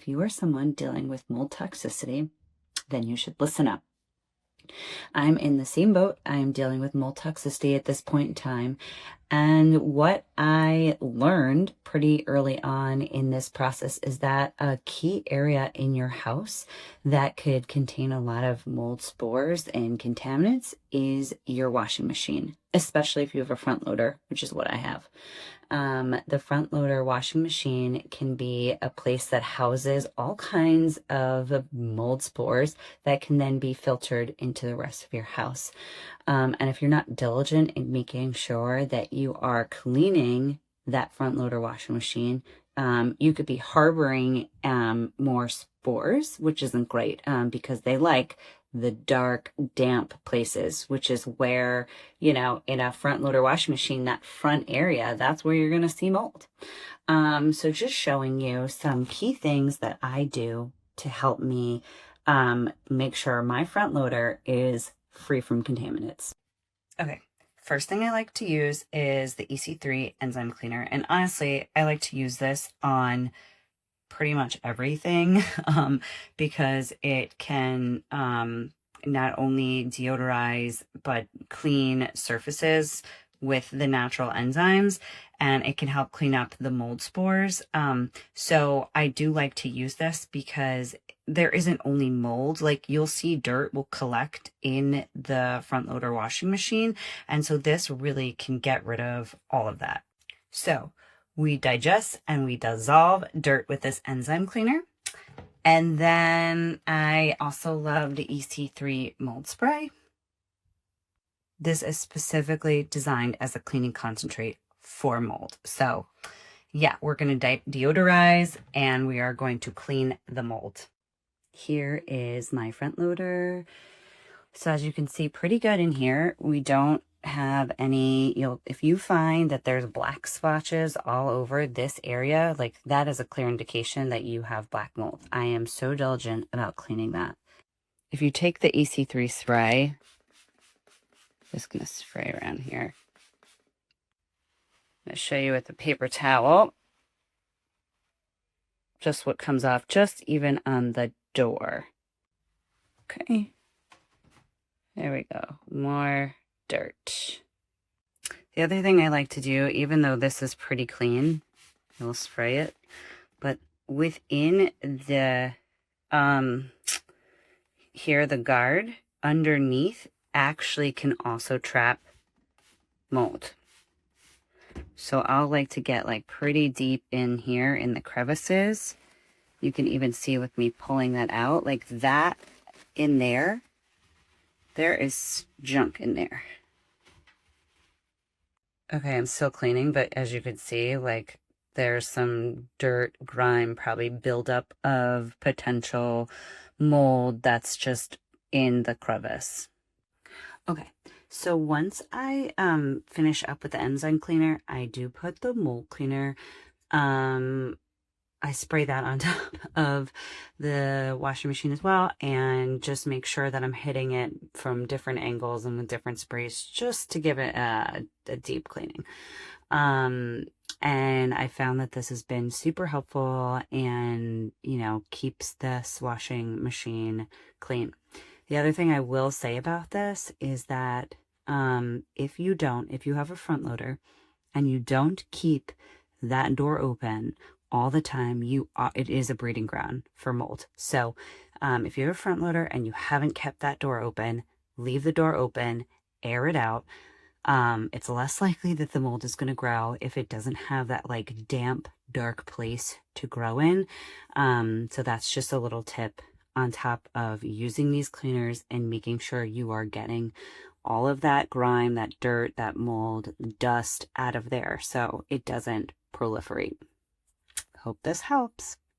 if you are someone dealing with mold toxicity, then you should listen up. I'm in the same boat. I am dealing with mold toxicity at this point in time. And what I learned pretty early on in this process is that a key area in your house that could contain a lot of mold spores and contaminants is your washing machine, especially if you have a front loader, which is what I have. The front loader washing machine can be a place that houses all kinds of mold spores that can then be filtered into the rest of your house. And if you're not diligent in making sure that you are cleaning that front loader washing machine, you could be harboring more spores, which isn't great because they like the dark, damp places, which is where, in a front loader washing machine, that front area, that's where you're going to see mold. So just showing you some key things that I do to help me make sure my front loader is free from contaminants. Okay, first thing I like to use is the EC3 enzyme cleaner. And honestly, I like to use this on pretty much everything because it can not only deodorize but clean surfaces with the natural enzymes, and it can help clean up the mold spores. So I do like to use this because there isn't only mold, like you'll see dirt will collect in the front loader washing machine. And so this really can get rid of all of that. So we digest and we dissolve dirt with this enzyme cleaner. And then I also love the EC3 mold spray. This is specifically designed as a cleaning concentrate for mold. So yeah, we're going to deodorize and we are going to clean the mold. Here is my front loader. So as you can see, pretty good in here. We don't have any, if you find that there's black splotches all over this area, like that is a clear indication that you have black mold. I am so diligent about cleaning that. If you take the EC3 spray, just gonna spray around here. I'm gonna show you with the paper towel, just what comes off, just even on the door. Okay, there we go, more dirt. The other thing I like to do, even though this is pretty clean, I'll spray it, but within the here, the guard underneath actually can also trap mold. So I'll like to get like pretty deep in here in the crevices. You can even see with me pulling that out, like that in there, there is junk in there. Okay, I'm still cleaning, but as you can see, like there's some dirt, grime, probably buildup of potential mold that's just in the crevice. Okay, so once I finish up with the enzyme cleaner, I do put the mold cleaner. I spray that on top of the washing machine as well, and just make sure that I'm hitting it from different angles and with different sprays just to give it a deep cleaning. And I found that this has been super helpful and, keeps this washing machine clean. The other thing I will say about this is that if you have a front loader and you don't keep that door open all the time, it is a breeding ground for mold. So if you have a front loader and you haven't kept that door open, leave the door open, air it out. It's less likely that the mold is going to grow if it doesn't have that like damp, dark place to grow in. So that's just a little tip on top of using these cleaners and making sure you are getting all of that grime, that dirt, that mold, dust out of there so it doesn't proliferate. Hope this helps.